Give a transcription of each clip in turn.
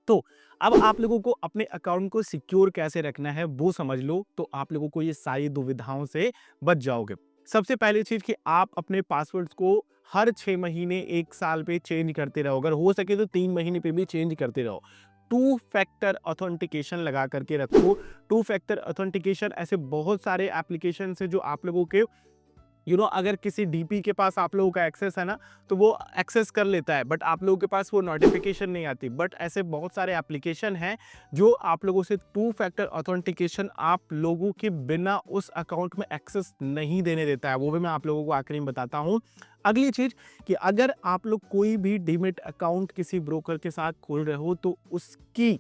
तो अब आप लोगों को अपने अकाउंट को सिक्योर कैसे रखना है वो समझ लो, तो आप लोगों को ये सारी दुविधाओं से बच जाओगे। सबसे पहली चीज कि आप अपने पासवर्ड्स को हर 6 महीने 1 साल पे चेंज करते रहो, अगर हो सके तो 3 महीने पे भी चेंज करते रहो। टू फैक्टर ऑथेंटिकेशन लगा करके रखो। टू फैक्टर ऑथेंटिकेशन ऐसे बहुत सारे एप्लीकेशन है जो आप लोगों के अगर किसी डीपी के पास आप लोगों का एक्सेस है ना, तो वो एक्सेस कर लेता है, बट आप लोगों के पास वो नोटिफिकेशन नहीं आती। बट ऐसे बहुत सारे एप्लीकेशन हैं जो आप लोगों से टू फैक्टर ऑथेंटिकेशन आप लोगों के बिना उस अकाउंट में एक्सेस नहीं देने देता है, वो भी मैं आप लोगों को आखिरी में बताता हूँ। अगली चीज कि अगर आप लोग कोई भी डीमेट अकाउंट किसी ब्रोकर के साथ खोल रहे हो तो उसकी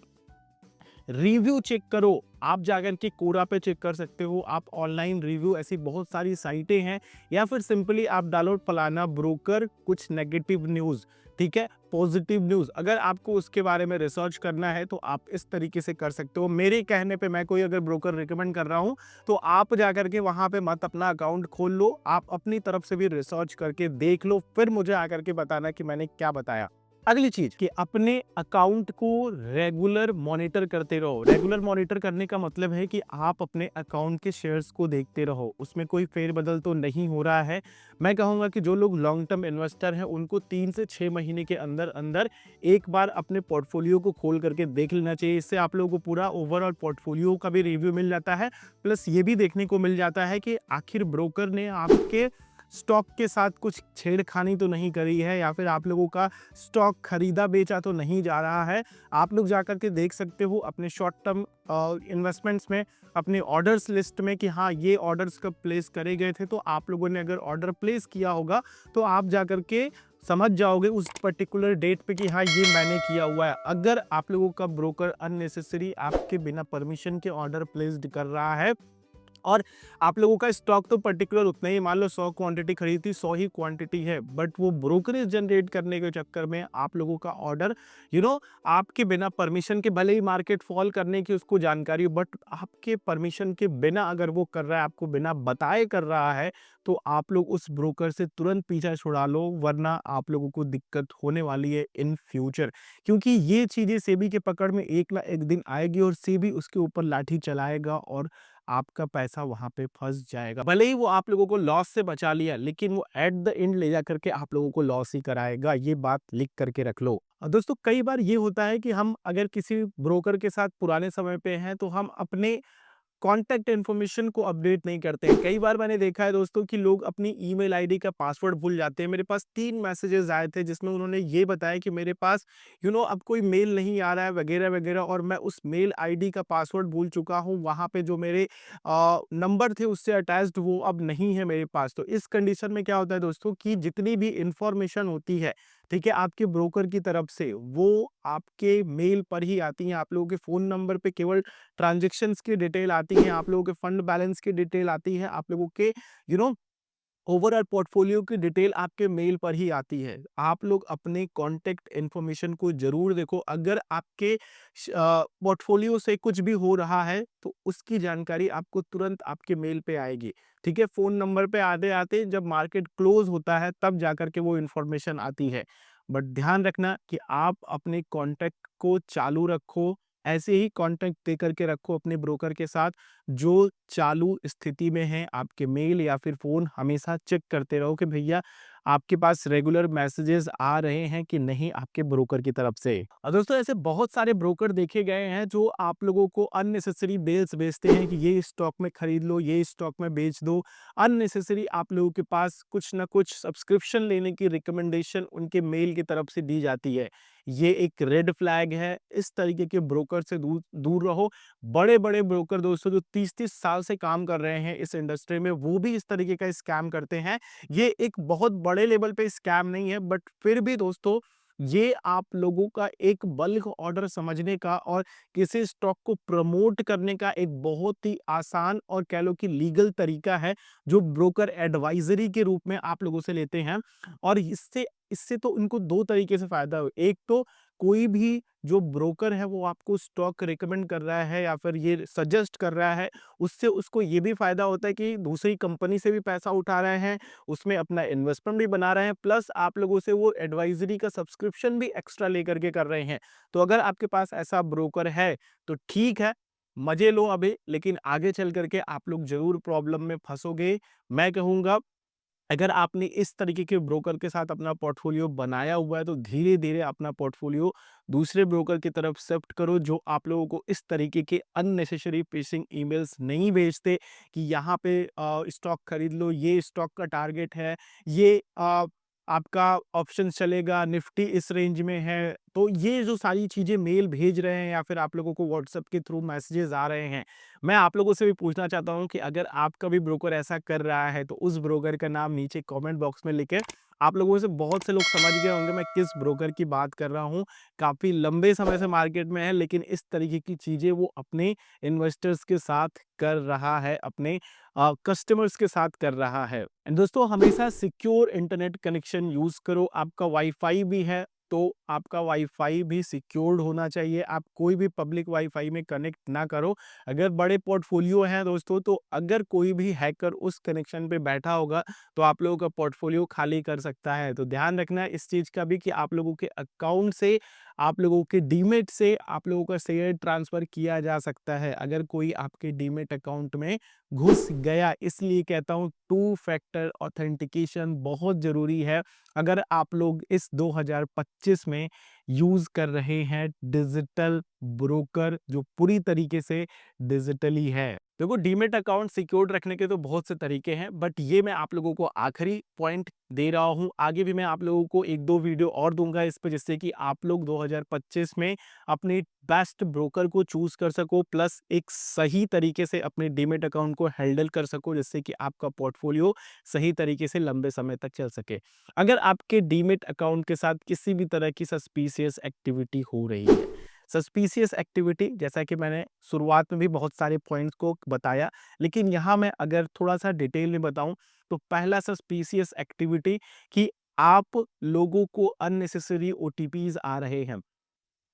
रिव्यू चेक करो। आप जाकर के कोरा पे चेक कर सकते हो, आप ऑनलाइन रिव्यू, ऐसी बहुत सारी साइटें हैं, या फिर सिंपली आप डालो फलाना ब्रोकर कुछ नेगेटिव न्यूज़, ठीक है, पॉजिटिव न्यूज़। अगर आपको उसके बारे में रिसर्च करना है तो आप इस तरीके से कर सकते हो। मेरे कहने पे मैं कोई अगर ब्रोकर रिकमेंड कर रहा हूँ तो आप जाकर के वहाँ पे मत अपना अकाउंट खोल लो, आप अपनी तरफ से भी रिसर्च करके देख लो, फिर मुझे आकर के बताना कि मैंने क्या बताया। अगली चीज कि अपने अकाउंट को रेगुलर मॉनिटर करते रहो। रेगुलर मॉनिटर करने का मतलब है कि आप अपने अकाउंट के शेयर्स को देखते रहो, उसमें कोई फेरबदल तो नहीं हो रहा है। मैं कहूंगा कि जो लोग लॉन्ग टर्म इन्वेस्टर हैं उनको 3 से 6 महीने के अंदर अंदर एक बार अपने पोर्टफोलियो को खोल करके देख लेना चाहिए। इससे आप लोगों को पूरा ओवरऑल पोर्टफोलियो का भी रिव्यू मिल जाता है, प्लस ये भी देखने को मिल जाता है कि आखिर ब्रोकर ने आपके स्टॉक के साथ कुछ छेड़खानी तो नहीं करी है, या फिर आप लोगों का स्टॉक खरीदा बेचा तो नहीं जा रहा है। आप लोग जाकर के देख सकते हो अपने शॉर्ट टर्म इन्वेस्टमेंट्स में, अपने ऑर्डर्स लिस्ट में कि हाँ ये ऑर्डर्स कब प्लेस करे गए थे। तो आप लोगों ने अगर ऑर्डर प्लेस किया होगा तो आप जाकर के समझ जाओगे उस पर्टिकुलर डेट पे कि हाँ ये मैंने किया हुआ है। अगर आप लोगों का ब्रोकर अननेसेसरी आपके बिना परमिशन के ऑर्डर प्लेस्ड कर रहा है और आप लोगों का स्टॉक तो पर्टिकुलर उतना ही, मान लो 100 क्वांटिटी खरीदी थी, 100 ही क्वांटिटी है, बट वो ब्रोकरेज जनरेट करने के चक्कर में आप लोगों का ऑर्डर आपके बिना परमिशन के, भले ही मार्केट फॉल करने की उसको जानकारी हो, बट आपके परमिशन के बिना अगर वो कर रहा है, आपको बिना बताए कर रहा है, तो आप लोग उस ब्रोकर से तुरंत पीछा छुड़ा लो, वरना आप लोगों को दिक्कत होने वाली है इन फ्यूचर। क्योंकि ये चीजें सेबी के पकड़ में एक ना एक दिन आएगी और सेबी उसके ऊपर लाठी चलाएगा और आपका पैसा वहां पे फंस जाएगा। भले ही वो आप लोगों को लॉस से बचा लिया, लेकिन वो एट द एंड ले जा करके आप लोगों को लॉस ही कराएगा। ये बात लिख करके रख लो। दोस्तों कई बार ये होता है कि हम अगर किसी ब्रोकर के साथ पुराने समय पे हैं तो हम अपने कॉन्टैक्ट इन्फॉर्मेशन को अपडेट नहीं करते हैं। कई बार मैंने देखा है दोस्तों कि लोग अपनी ईमेल आईडी का पासवर्ड भूल जाते हैं। मेरे पास 3 मैसेजेस आए थे जिसमें उन्होंने ये बताया कि मेरे पास अब कोई मेल नहीं आ रहा है वगैरह वगैरह, और मैं उस मेल आईडी का पासवर्ड भूल चुका हूँ। वहाँ पे जो मेरे नंबर थे उससे अटैच्ड वो अब नहीं है मेरे पास। तो इस कंडीशन में क्या होता है दोस्तों कि जितनी भी इंफॉर्मेशन होती है, ठीक है, आपके ब्रोकर की तरफ से, वो आपके मेल पर ही आती है। आप लोगों के फ़ोन नंबर पे केवल ट्रांज़ैक्शंस की डिटेल आती है, आप लोगों के फंड बैलेंस की डिटेल आती है, आप लोगों के यू नो ओवरऑल पोर्टफोलियो की डिटेल आपके मेल पर ही आती है। आप लोग अपने कॉन्टैक्ट इन्फॉर्मेशन को ज़रूर देखो। अगर आपके पोर्टफोलियो से कुछ भी हो रहा है तो उसकी जानकारी आपको तुरंत आपके मेल पे आएगी, ठीक है? फ़ोन नंबर पे आते-आते जब मार्केट क्लोज़ होता है तब जाकर के वो इन्फॉर्मेशन आती है। बट ध्यान रखना कि आप अपने कॉन्टैक्ट को चालू रखो, ऐसे ही कॉन्टैक्ट दे करके रखो अपने ब्रोकर के साथ, जो चालू स्थिति में है। आपके मेल या फिर फ़ोन हमेशा चेक करते रहो कि भैया आपके पास रेगुलर मैसेजेस आ रहे हैं कि नहीं आपके ब्रोकर की तरफ से। और दोस्तों ऐसे बहुत सारे ब्रोकर देखे गए हैं जो आप लोगों को अननेसेसरी मेल्स भेजते हैं कि ये स्टॉक में खरीद लो, ये स्टॉक में बेच दो। अननेसेसरी आप लोगों के पास कुछ ना कुछ सब्सक्रिप्शन लेने की रिकमेंडेशन उनके मेल की तरफ से दी जाती है। ये एक रेड फ्लैग है। इस तरीके के ब्रोकर से दूर दूर रहो। बड़े-बड़े ब्रोकर दोस्तों जो 30-30 साल से काम कर रहे हैं इस इंडस्ट्री में, वो भी इस तरीके का स्कैम करते हैं। ये एक बहुत बड़े लेवल पे स्कैम नहीं है, बट फिर भी दोस्तों ये आप लोगों का एक बल्क ऑर्डर समझने का और किसी स्टॉक को प्रमोट करने का एक बहुत ही आसान और कह लो कि लीगल तरीका है, जो ब्रोकर एडवाइजरी के रूप में आप लोगों से लेते हैं। और इससे इससे तो उनको 2 तरीके से फायदा हो। एक तो कोई भी जो ब्रोकर है वो आपको स्टॉक रिकमेंड कर रहा है या फिर ये सजेस्ट कर रहा है, उससे उसको ये भी फ़ायदा होता है कि दूसरी कंपनी से भी पैसा उठा रहे हैं, उसमें अपना इन्वेस्टमेंट भी बना रहे हैं, प्लस आप लोगों से वो एडवाइज़री का सब्सक्रिप्शन भी एक्स्ट्रा लेकर के कर रहे हैं। तो अगर आपके पास ऐसा ब्रोकर है, तो ठीक है, मज़े लो अभी, लेकिन आगे चल कर के आप लोग ज़रूर प्रॉब्लम में फँसोगे। मैं कहूँगा अगर आपने इस तरीके के ब्रोकर के साथ अपना पोर्टफोलियो बनाया हुआ है, तो धीरे-धीरे अपना पोर्टफोलियो दूसरे ब्रोकर की तरफ शिफ्ट करो, जो आप लोगों को इस तरीके के अननेसेसरी फिशिंग ईमेल्स नहीं भेजते कि यहाँ पे स्टॉक खरीद लो, ये स्टॉक का टारगेट है, ये आपका ऑप्शन चलेगा, निफ्टी इस रेंज में है। तो ये जो सारी चीज़ें मेल भेज रहे हैं या फिर आप लोगों को व्हाट्सएप के थ्रू मैसेजेस आ रहे हैं, मैं आप लोगों से भी पूछना चाहता हूँ कि अगर आपका भी ब्रोकर ऐसा कर रहा है, तो उस ब्रोकर का नाम नीचे कमेंट बॉक्स में लिखें। आप लोगों में से बहुत से लोग समझ गए होंगे मैं किस ब्रोकर की बात कर रहा हूँ। काफ़ी लंबे समय से मार्केट में है, लेकिन इस तरीके की चीज़ें वो अपने इन्वेस्टर्स के साथ कर रहा है, अपने कस्टमर्स के साथ कर रहा है। एंड दोस्तों, हमेशा सिक्योर इंटरनेट कनेक्शन यूज़ करो। आपका वाईफ़ाई भी है, तो आपका वाईफ़ाई भी सिक्योर्ड होना चाहिए। आप कोई भी पब्लिक वाईफ़ाई में कनेक्ट ना करो। अगर बड़े पोर्टफोलियो हैं दोस्तों, तो अगर कोई भी हैकर उस कनेक्शन पे बैठा होगा, तो आप लोगों का पोर्टफोलियो खाली कर सकता है। तो ध्यान रखना है इस चीज़ का भी कि आप लोगों के अकाउंट से, आप लोगों के डीमैट से आप लोगों का शेयर ट्रांसफ़र किया जा सकता है। अगर कोई आपके डीमैट अकाउंट में घुस गया, इसलिए कहता हूँ टू फैक्टर ऑथेंटिकेशन बहुत ज़रूरी है। अगर आप लोग इस 2025 में यूज़ कर रहे हैं डिजिटल ब्रोकर जो पूरी तरीके से डिजिटली है। देखो, डीमैट अकाउंट सिक्योर्ड रखने के तो बहुत से तरीके हैं, बट ये मैं आप लोगों को आखिरी पॉइंट दे रहा हूँ। आगे भी मैं आप लोगों को 1-2 वीडियो और दूँगा इस पे, जिससे कि आप लोग 2025 में अपने बेस्ट ब्रोकर को चूज़ कर सको, प्लस एक सही तरीके से अपने डीमैट अकाउंट को हैंडल कर सको, जिससे कि आपका पोर्टफोलियो सही तरीके से लंबे समय तक चल सके। अगर आपके डीमैट अकाउंट के साथ किसी भी तरह की सस्पिशियस एक्टिविटी हो रही है, सस्पिशियस एक्टिविटी जैसा कि मैंने शुरुआत में भी बहुत सारे पॉइंट्स को बताया, लेकिन यहाँ मैं अगर थोड़ा-सा डिटेल में बताऊँ, तो पहला सस्पिशियस एक्टिविटी कि आप लोगों को अननेसेसरी ओटीपीज़ आ रहे हैं।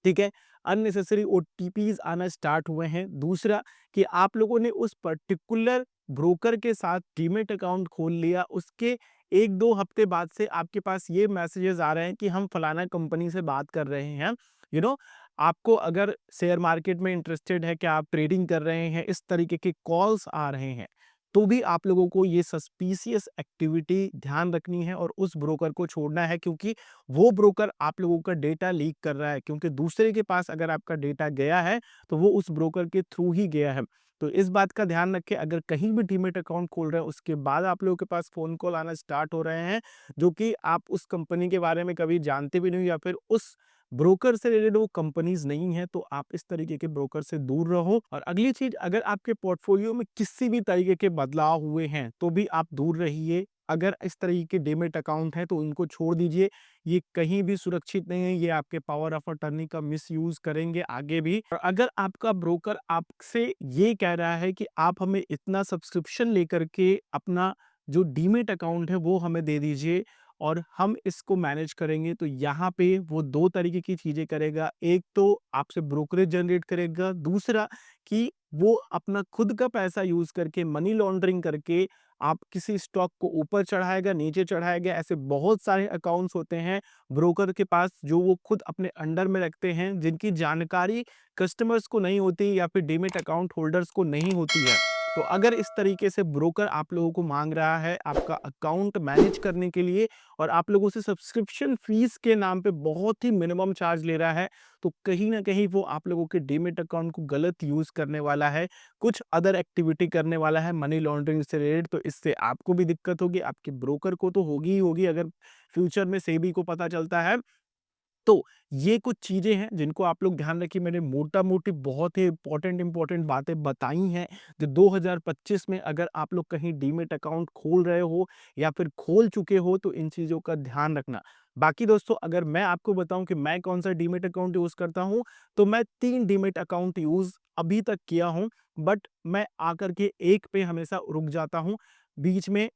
ठीक है? अननेसेसरी ओटीपीज़ आना स्टार्ट हुए हैं। दूसरा कि आप लोगों ने उस पर्टिकुलर ब्रोकर के साथ डीमैट अकाउंट खोल लिया, उसके 1-2 हफ्ते बाद से आपके पास ये मैसेजेस आ रहे हैं कि हम फलाना कंपनी से बात कर रहे हैं। यू नो आपको अगर शेयर मार्केट में इंटरेस्टेड है, क्या आप ट्रेडिंग कर रहे हैं, इस तरीके के कॉल्स आ रहे हैं। तो भी आप लोगों को ये सस्पिशियस एक्टिविटी ध्यान रखनी है और उस ब्रोकर को छोड़ना है, क्योंकि वो ब्रोकर आप लोगों का डेटा लीक कर रहा है, क्योंकि दूसरे के पास अगर आपका डेटा गया है, तो वो उस ब्रोकर के थ्रू ही गया है। तो इस बात का ध्यान रखें, अगर कहीं भी डीमैट अकाउंट खोल रहे हैं, उसके बाद आप लोगों के पास फ़ोन कॉल आना स्टार्ट हो रहे हैं, जो कि आप उस कंपनी के बारे में कभी जानते भी नहीं, या फिर उस ब्रोकर से रिलेटेड वो कंपनीज़ नहीं है, तो आप इस तरीके के ब्रोकर से दूर रहो। और अगली चीज़, अगर आपके पोर्टफोलियो में किसी भी तरीके के बदलाव हुए हैं, तो भी आप दूर रहिए। अगर इस तरीके के डीमैट अकाउंट हैं, तो उनको छोड़ दीजिए। ये कहीं भी सुरक्षित नहीं है, ये आपके पावर ऑफ अटॉर्नी का मिसयूज़ करेंगे आगे भी। और अगर आपका ब्रोकर आपसे ये कह रहा है कि आप हमें इतना सब्सक्रिप्शन लेकर के अपना जो डीमैट अकाउंट है वो हमें दे दीजिए और हम इसको मैनेज करेंगे, तो यहाँ पे वो 2 तरीके की चीज़ें करेगा। एक तो आपसे ब्रोकरेज जनरेट करेगा, दूसरा कि वो अपना खुद का पैसा यूज़ करके मनी लॉन्ड्रिंग करके आप किसी स्टॉक को ऊपर चढ़ाएगा, नीचे चढ़ाएगा। ऐसे बहुत सारे अकाउंट्स होते हैं ब्रोकर के पास, जो वो खुद अपने अंडर में रखते हैं, जिनकी जानकारी कस्टमर्स को नहीं होती या फिर डीमैट अकाउंट होल्डर्स को नहीं होती है। तो अगर इस तरीके से ब्रोकर आप लोगों को माँग रहा है आपका अकाउंट मैनेज करने के लिए और आप लोगों से सब्सक्रिप्शन फीस के नाम पे बहुत ही मिनिमम चार्ज ले रहा है, तो कहीं न कहीं वो आप लोगों के डीमैट अकाउंट को गलत यूज़ करने वाला है, कुछ अदर एक्टिविटी करने वाला है मनी लॉन्ड्रिंग से रिलेटेड। तो इससे आपको भी दिक्कत होगी, आपके ब्रोकर को तो होगी ही होगी, अगर फ्यूचर में सेबी को पता चलता है। तो ये कुछ चीज़ें हैं जिनको आप लोग ध्यान रखिए। मैंने मोटा-मोटी बहुत ही इम्पोर्टेंट बातें बताई हैं, जो 2025 में अगर आप लोग कहीं डीमैट अकाउंट खोल रहे हो या फिर खोल चुके हो, तो इन चीज़ों का ध्यान रखना। बाकी दोस्तों, अगर मैं आपको बताऊँ कि मैं कौन-सा डीमैट अकाउंट यूज़ करता हूँ, तो मैं 3 डीमैट अकाउंट यूज़ अभी तक किया हूँ, बट मैं आकर के एक पे हमेशा रुक जाता हूँ। बीच में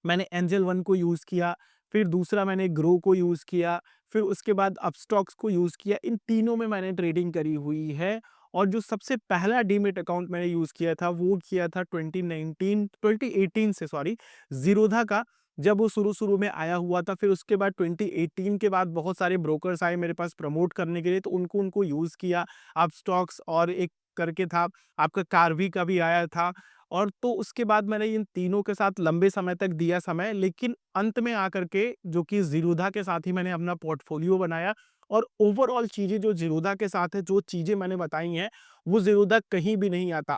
मैंने एंजल वन को यूज़ किया, फिर दूसरा मैंने ग्रो को यूज़ किया, फिर उसके बाद अपस्टॉक्स को यूज़ किया। इन तीनों में मैंने ट्रेडिंग करी हुई है और जो सबसे पहला डीमैट अकाउंट मैंने यूज़ किया था, वो किया था 2018 से सॉरी, ज़ीरोधा का। जब वो शुरू-शुरू में आया हुआ था, फिर उसके बाद 2018 के बाद बहुत सारे ब्रोकर्स आए मेरे पास प्रमोट करने के लिए, तो उनको उनको यूज़ किया। अपस्टॉक्स और एक करके था, आपका कार्वी का भी आया था। और तो उसके बाद मैंने इन तीनों के साथ लंबे समय तक दिया समय, लेकिन अंत में आकर के जो कि ज़ीरोधा के साथ ही मैंने अपना पोर्टफोलियो बनाया। और ओवरऑल चीज़ें जो ज़ीरोधा के साथ है, जो चीज़ें मैंने बताई हैं, वो ज़ीरोधा कहीं भी नहीं आता।